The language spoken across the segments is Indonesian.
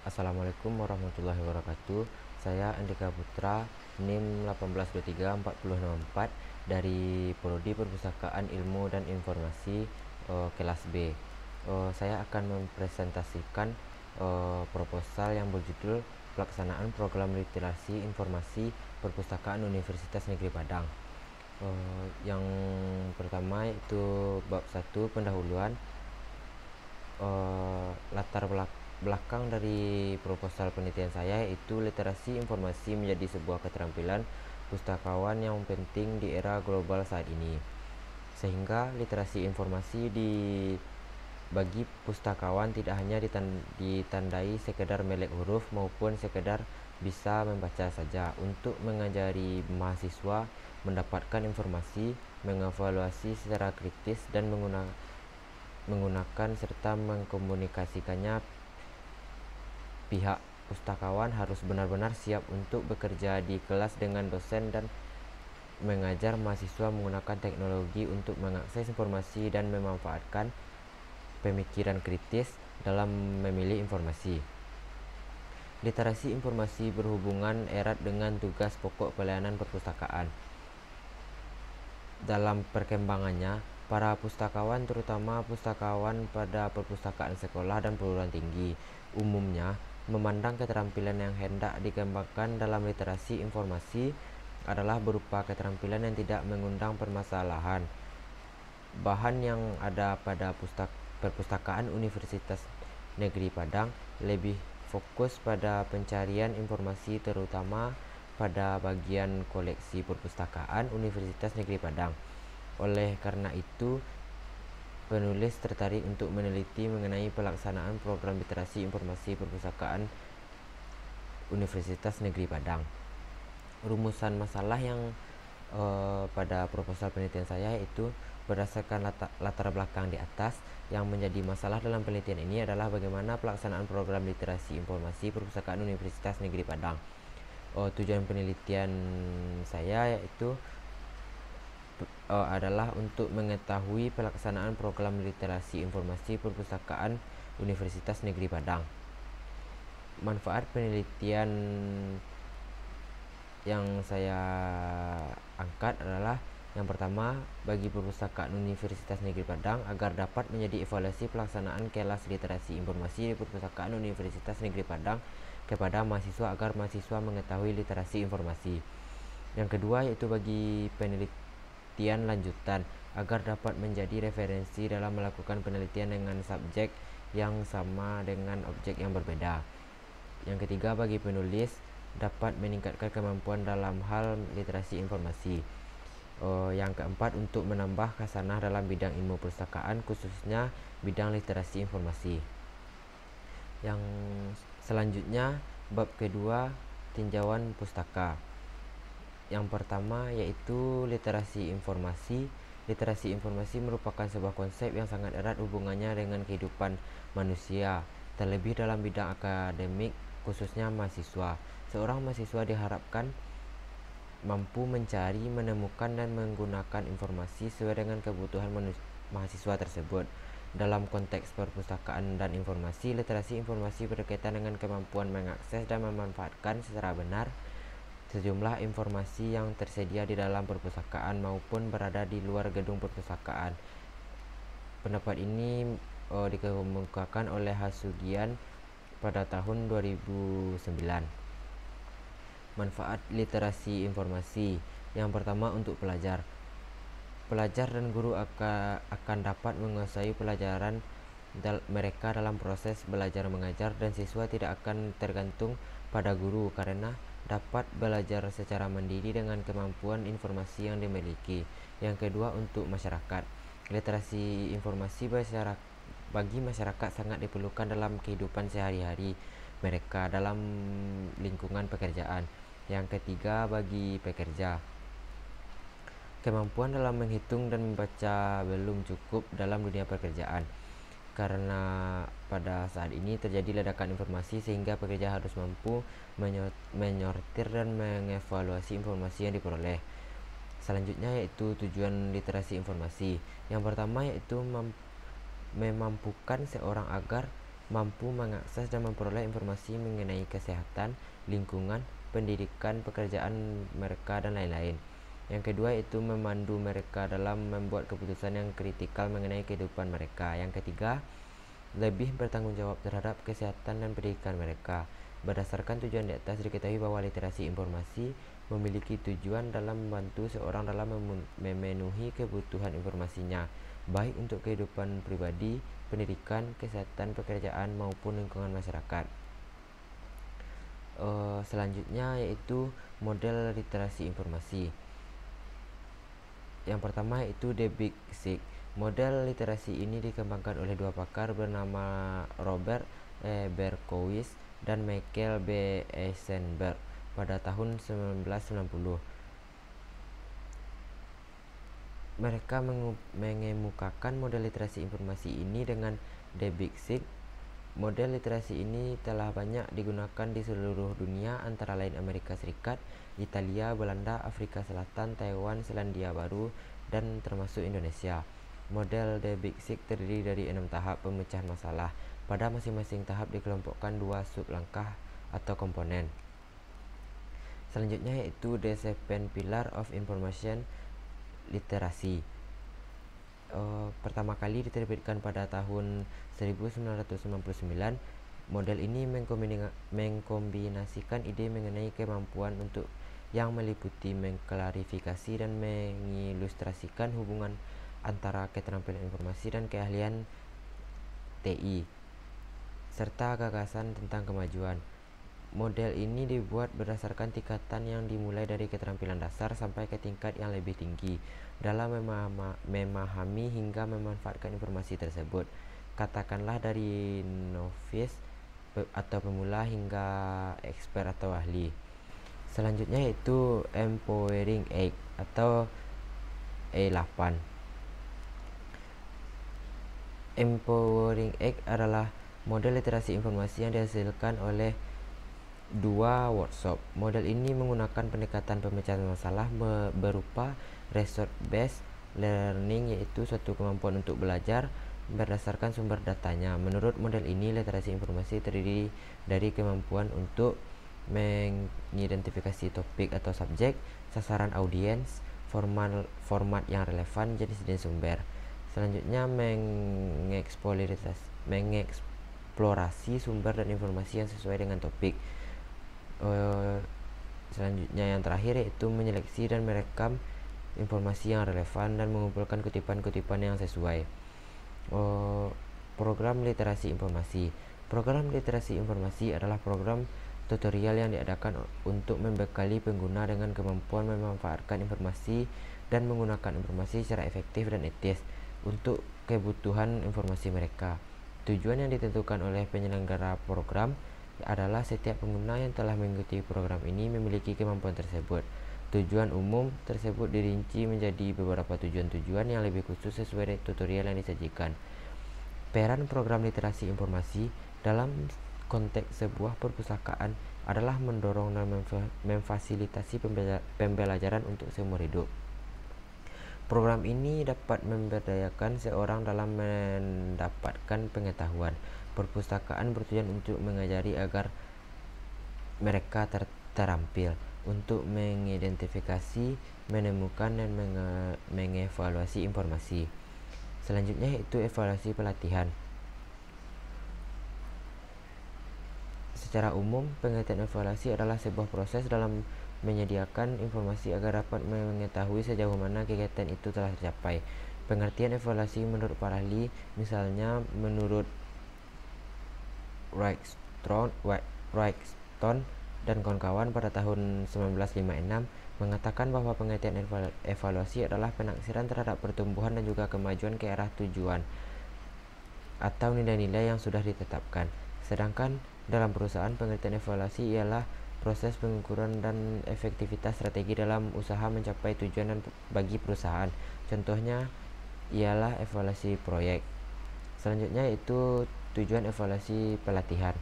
Assalamualaikum warahmatullahi wabarakatuh. Saya Andika Putra, NIM 18234064 dari Prodi Perpustakaan Ilmu dan Informasi kelas B. Saya akan mempresentasikan proposal yang berjudul Pelaksanaan Program Literasi Informasi Perpustakaan Universitas Negeri Padang. Yang pertama itu bab 1 pendahuluan. Latar belakang dari proposal penelitian saya yaitu literasi informasi menjadi sebuah keterampilan pustakawan yang penting di era global saat ini, sehingga literasi informasi bagi pustakawan tidak hanya ditandai sekedar melek huruf maupun sekedar bisa membaca saja. Untuk mengajari mahasiswa mendapatkan informasi, mengevaluasi secara kritis dan menggunakan serta mengkomunikasikannya, pihak pustakawan harus benar-benar siap untuk bekerja di kelas dengan dosen dan mengajar mahasiswa menggunakan teknologi untuk mengakses informasi dan memanfaatkan pemikiran kritis dalam memilih informasi. Literasi informasi berhubungan erat dengan tugas pokok pelayanan perpustakaan. Dalam perkembangannya, para pustakawan, terutama pustakawan pada perpustakaan sekolah dan perguruan tinggi, umumnya memandang keterampilan yang hendak dikembangkan dalam literasi informasi adalah berupa keterampilan yang tidak mengundang permasalahan. Bahan yang ada pada perpustakaan Universitas Negeri Padang lebih fokus pada pencarian informasi, terutama pada bagian koleksi perpustakaan Universitas Negeri Padang. Oleh karena itu, penulis tertarik untuk meneliti mengenai pelaksanaan program literasi informasi perpustakaan Universitas Negeri Padang. Rumusan masalah yang pada proposal penelitian saya itu berdasarkan latar belakang di atas. Yang menjadi masalah dalam penelitian ini adalah bagaimana pelaksanaan program literasi informasi perpustakaan Universitas Negeri Padang. Tujuan penelitian saya yaitu adalah untuk mengetahui pelaksanaan program literasi informasi perpustakaan Universitas Negeri Padang. Manfaat penelitian yang saya angkat adalah yang pertama, bagi perpustakaan Universitas Negeri Padang agar dapat menjadi evaluasi pelaksanaan kelas literasi informasi di perpustakaan Universitas Negeri Padang kepada mahasiswa agar mahasiswa mengetahui literasi informasi. Yang kedua yaitu bagi penelitian lanjutan agar dapat menjadi referensi dalam melakukan penelitian dengan subjek yang sama dengan objek yang berbeda. Yang ketiga, bagi penulis dapat meningkatkan kemampuan dalam hal literasi informasi. Yang keempat, untuk menambah khasanah dalam bidang ilmu perpustakaan, khususnya bidang literasi informasi. Yang selanjutnya, bab kedua, tinjauan pustaka. Yang pertama yaitu literasi informasi. Literasi informasi merupakan sebuah konsep yang sangat erat hubungannya dengan kehidupan manusia, terlebih dalam bidang akademik, khususnya mahasiswa. Seorang mahasiswa diharapkan mampu mencari, menemukan, dan menggunakan informasi sesuai dengan kebutuhan mahasiswa tersebut. Dalam konteks perpustakaan dan informasi, literasi informasi berkaitan dengan kemampuan mengakses dan memanfaatkan secara benar sejumlah informasi yang tersedia di dalam perpustakaan maupun berada di luar gedung perpustakaan. Pendapat ini dikemukakan oleh Hasugian pada tahun 2009. Manfaat literasi informasi. Yang pertama, untuk pelajar. Pelajar dan guru akan dapat menguasai pelajaran mereka dalam proses belajar mengajar, dan siswa tidak akan tergantung pada guru karena dapat belajar secara mandiri dengan kemampuan informasi yang dimiliki. Yang kedua, untuk masyarakat. Literasi informasi bagi masyarakat sangat diperlukan dalam kehidupan sehari-hari mereka dalam lingkungan pekerjaan. Yang ketiga, bagi pekerja. Kemampuan dalam menghitung dan membaca belum cukup dalam dunia pekerjaan, karena pada saat ini terjadi ledakan informasi sehingga pekerja harus mampu menyortir dan mengevaluasi informasi yang diperoleh. Selanjutnya yaitu tujuan literasi informasi. Yang pertama yaitu memampukan seorang agar mampu mengakses dan memperoleh informasi mengenai kesehatan, lingkungan, pendidikan, pekerjaan mereka, dan lain-lain. Yang kedua itu memandu mereka dalam membuat keputusan yang kritikal mengenai kehidupan mereka. Yang ketiga, lebih bertanggung jawab terhadap kesehatan dan pendidikan mereka. Berdasarkan tujuan di atas, diketahui bahwa literasi informasi memiliki tujuan dalam membantu seorang dalam memenuhi kebutuhan informasinya, baik untuk kehidupan pribadi, pendidikan, kesehatan, pekerjaan, maupun lingkungan masyarakat. Selanjutnya yaitu model literasi informasi. Yang pertama itu The Big Sick. Model literasi ini dikembangkan oleh dua pakar bernama Robert Berkowitz dan Michael B. Eisenberg pada tahun 1990. Mereka mengemukakan model literasi informasi ini dengan The Big Sick. Model literasi ini telah banyak digunakan di seluruh dunia, antara lain Amerika Serikat, Italia, Belanda, Afrika Selatan, Taiwan, Selandia Baru, dan termasuk Indonesia. Model The Big Sick terdiri dari 6 tahap pemecahan masalah. Pada masing-masing tahap dikelompokkan 2 sub langkah atau komponen. Selanjutnya yaitu The Seven Pillar of Information Literacy. Pertama kali diterbitkan pada tahun 1999. Model ini mengkombinasikan ide mengenai kemampuan untuk yang meliputi mengklarifikasi dan mengilustrasikan hubungan antara keterampilan informasi dan keahlian TI, serta gagasan tentang kemajuan. Model ini dibuat berdasarkan tingkatan yang dimulai dari keterampilan dasar sampai ke tingkat yang lebih tinggi dalam memahami hingga memanfaatkan informasi tersebut. Katakanlah dari novice atau pemula hingga expert atau ahli. Selanjutnya yaitu Empowering 8 atau E8. Empowering 8 adalah model literasi informasi yang dihasilkan oleh 2 workshop. Model ini menggunakan pendekatan pemecahan masalah berupa result based learning, yaitu suatu kemampuan untuk belajar berdasarkan sumber datanya. Menurut model ini, literasi informasi terdiri dari kemampuan untuk mengidentifikasi topik atau subjek, sasaran audiens, format yang relevan, jenis dan sumber. Selanjutnya mengeksplorasi sumber dan informasi yang sesuai dengan topik. Selanjutnya yang terakhir yaitu menyeleksi dan merekam informasi yang relevan dan mengumpulkan kutipan-kutipan yang sesuai. Program literasi informasi. Program literasi informasi adalah program tutorial yang diadakan untuk membekali pengguna dengan kemampuan memanfaatkan informasi dan menggunakan informasi secara efektif dan etis untuk kebutuhan informasi mereka. Tujuan yang ditentukan oleh penyelenggara program adalah setiap pengguna yang telah mengikuti program ini memiliki kemampuan tersebut. Tujuan umum tersebut dirinci menjadi beberapa tujuan-tujuan yang lebih khusus sesuai dengan tutorial yang disajikan. Peran program literasi informasi dalam konteks sebuah perpustakaan adalah mendorong dan memfasilitasi pembelajaran untuk seumur hidup. Program ini dapat memberdayakan seorang dalam mendapatkan pengetahuan. Perpustakaan bertujuan untuk mengajari agar mereka terampil untuk mengidentifikasi, menemukan, dan mengevaluasi informasi. Selanjutnya yaitu evaluasi pelatihan. Secara umum, pengertian evaluasi adalah sebuah proses dalam menyediakan informasi agar dapat mengetahui sejauh mana kegiatan itu telah tercapai. Pengertian evaluasi menurut para ahli, misalnya menurut Wrightstone dan kawan-kawan pada tahun 1956, mengatakan bahwa pengertian evaluasi adalah penaksiran terhadap pertumbuhan dan juga kemajuan ke arah tujuan atau nilai-nilai yang sudah ditetapkan. Sedangkan dalam perusahaan, pengertian evaluasi ialah proses pengukuran dan efektivitas strategi dalam usaha mencapai tujuan dan bagi perusahaan. Contohnya ialah evaluasi proyek. Selanjutnya itu tujuan evaluasi pelatihan.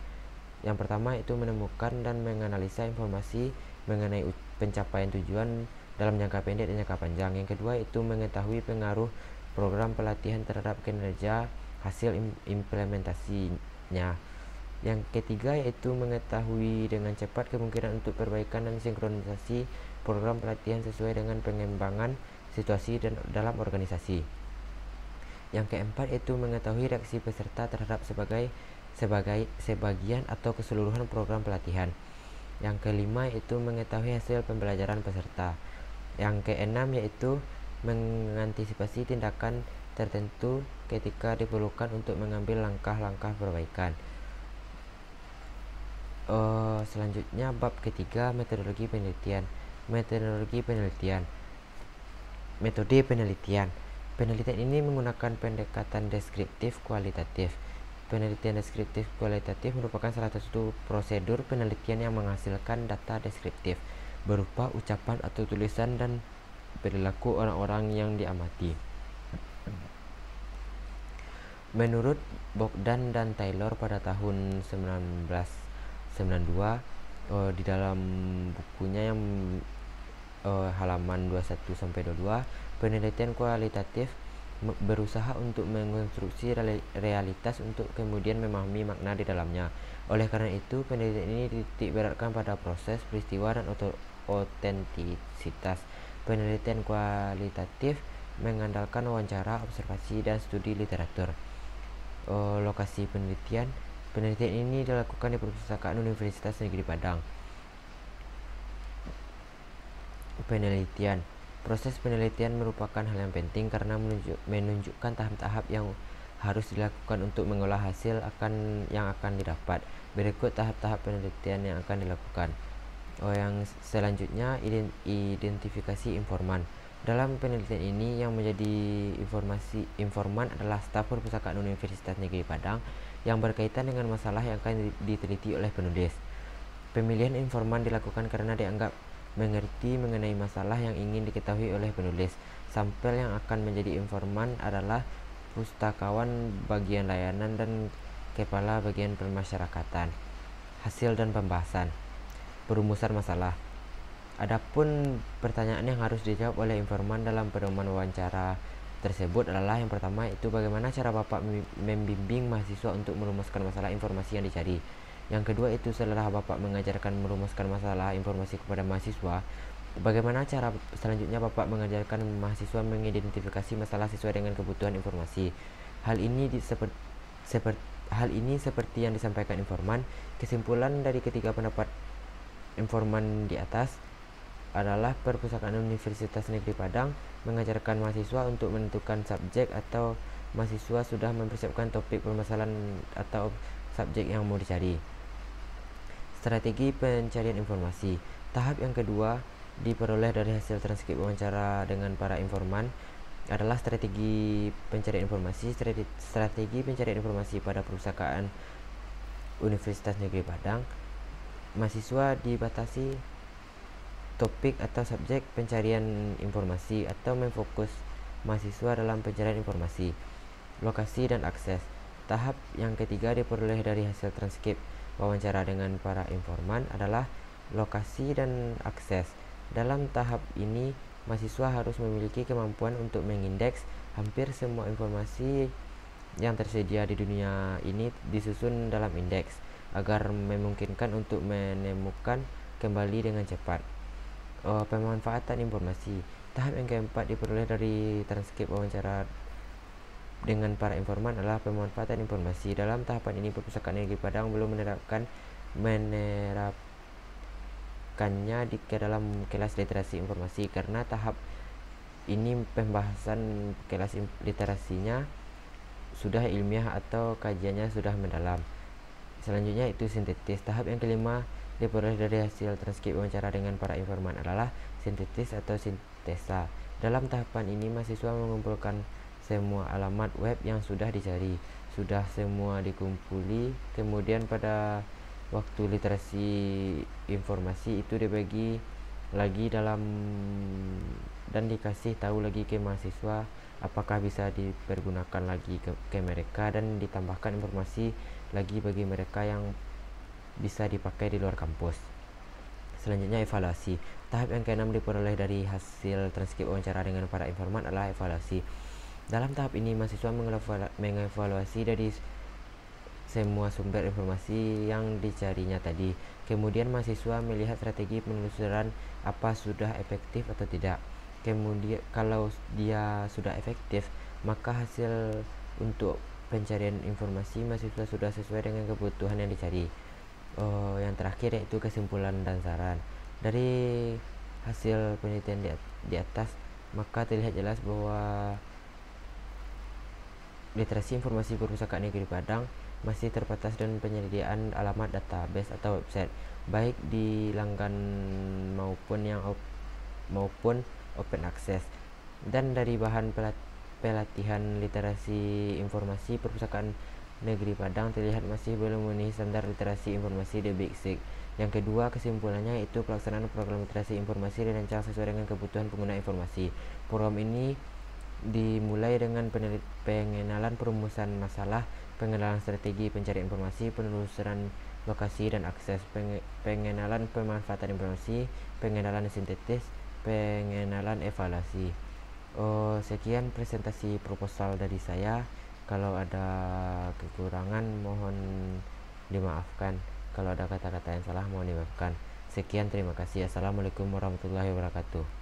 Yang pertama itu menemukan dan menganalisa informasi mengenai pencapaian tujuan dalam jangka pendek dan jangka panjang. Yang kedua itu mengetahui pengaruh program pelatihan terhadap kinerja hasil implementasinya. nya. Yang ketiga yaitu mengetahui dengan cepat kemungkinan untuk perbaikan dan sinkronisasi program pelatihan sesuai dengan pengembangan situasi dan dalam organisasi. Yang keempat yaitu mengetahui reaksi peserta terhadap sebagian atau keseluruhan program pelatihan. Yang kelima yaitu mengetahui hasil pembelajaran peserta. Yang keenam yaitu mengantisipasi tindakan tertentu ketika diperlukan untuk mengambil langkah-langkah perbaikan. Selanjutnya bab ketiga, metodologi penelitian. Metode penelitian. Penelitian ini menggunakan pendekatan deskriptif kualitatif. Penelitian deskriptif kualitatif merupakan salah satu prosedur penelitian yang menghasilkan data deskriptif berupa ucapan atau tulisan dan perilaku orang-orang yang diamati. Menurut Bogdan dan Taylor pada tahun 1992 di dalam bukunya yang halaman 21-22, penelitian kualitatif berusaha untuk mengonstruksi realitas untuk kemudian memahami makna di dalamnya. Oleh karena itu, penelitian ini dititik beratkan pada proses, peristiwa, dan otentisitas. Penelitian kualitatif mengandalkan wawancara, observasi, dan studi literatur. Lokasi penelitian. Penelitian ini dilakukan di Perpustakaan Universitas Negeri Padang. Penelitian. Proses penelitian merupakan hal yang penting karena menunjukkan tahap-tahap yang harus dilakukan untuk mengolah hasil yang akan didapat. Berikut tahap-tahap penelitian yang akan dilakukan. Yang selanjutnya, identifikasi informan. Dalam penelitian ini yang menjadi informan adalah staf Perpustakaan Universitas Negeri Padang yang berkaitan dengan masalah yang akan diteliti oleh penulis. Pemilihan informan dilakukan karena dianggap mengerti mengenai masalah yang ingin diketahui oleh penulis. Sampel yang akan menjadi informan adalah pustakawan bagian layanan dan kepala bagian pemasyarakatan. Hasil dan pembahasan. Perumusan masalah. Adapun pertanyaan yang harus dijawab oleh informan dalam pedoman wawancara tersebut adalah yang pertama itu bagaimana cara Bapak membimbing mahasiswa untuk merumuskan masalah informasi yang dicari. Yang kedua itu setelah Bapak mengajarkan merumuskan masalah informasi kepada mahasiswa, bagaimana cara selanjutnya Bapak mengajarkan mahasiswa mengidentifikasi masalah sesuai dengan kebutuhan informasi. Hal ini seperti yang disampaikan informan. Kesimpulan dari ketiga pendapat informan di atas adalah Perpustakaan Universitas Negeri Padang mengajarkan mahasiswa untuk menentukan subjek atau mahasiswa sudah mempersiapkan topik permasalahan atau subjek yang mau dicari. Strategi pencarian informasi. Tahap yang kedua diperoleh dari hasil transkrip wawancara dengan para informan adalah strategi pencarian informasi. Strategi pencarian informasi pada Perpustakaan Universitas Negeri Padang. Mahasiswa dibatasi topik atau subjek pencarian informasi atau memfokus mahasiswa dalam pencarian informasi. Lokasi dan akses. Tahap yang ketiga diperoleh dari hasil transkrip wawancara dengan para informan adalah lokasi dan akses. Dalam tahap ini, mahasiswa harus memiliki kemampuan untuk mengindeks hampir semua informasi yang tersedia di dunia ini disusun dalam indeks agar memungkinkan untuk menemukan kembali dengan cepat. Pemanfaatan informasi. Tahap yang keempat diperoleh dari transkrip wawancara dengan para informan adalah pemanfaatan informasi. Dalam tahapan ini Perpustakaan Negeri Padang belum menerapkannya ke dalam kelas literasi informasi karena tahap ini pembahasan kelas literasinya sudah ilmiah atau kajiannya sudah mendalam. Selanjutnya itu sintetis. Tahap yang kelima diperoleh dari hasil transkrip wawancara dengan para informan adalah sintetis atau sintesa. Dalam tahapan ini mahasiswa mengumpulkan semua alamat web yang sudah dicari, sudah semua dikumpuli. Kemudian pada waktu literasi informasi itu dibagi lagi dalam dan dikasih tahu lagi ke mahasiswa apakah bisa dipergunakan lagi ke mereka dan ditambahkan informasi lagi bagi mereka yang bisa dipakai di luar kampus. Selanjutnya evaluasi. Tahap yang keenam diperoleh dari hasil transkrip wawancara dengan para informan adalah evaluasi. Dalam tahap ini mahasiswa mengevaluasi dari semua sumber informasi yang dicarinya tadi. Kemudian mahasiswa melihat strategi penelusuran apa sudah efektif atau tidak. Kemudian kalau dia sudah efektif, maka hasil untuk pencarian informasi mahasiswa sudah sesuai dengan kebutuhan yang dicari. Yang terakhir yaitu kesimpulan dan saran. Dari hasil penelitian di atas, maka terlihat jelas bahwa literasi informasi perpustakaan negeri Padang masih terbatas dengan penyediaan alamat database atau website baik di langgan maupun open access. Dan dari bahan pelatihan literasi informasi perpustakaan negeri Padang terlihat masih belum memenuhi standar literasi informasi The Big Six. Yang kedua, kesimpulannya itu pelaksanaan program literasi informasi dirancang sesuai dengan kebutuhan pengguna informasi. Program ini dimulai dengan pengenalan perumusan masalah, pengenalan strategi pencarian informasi, penelusuran lokasi dan akses, pengenalan pemanfaatan informasi, pengenalan sintetis, pengenalan evaluasi. Sekian presentasi proposal dari saya. Kalau ada kekurangan mohon dimaafkan. Kalau ada kata-kata yang salah mohon dimaafkan. Sekian, terima kasih. Assalamualaikum warahmatullahi wabarakatuh.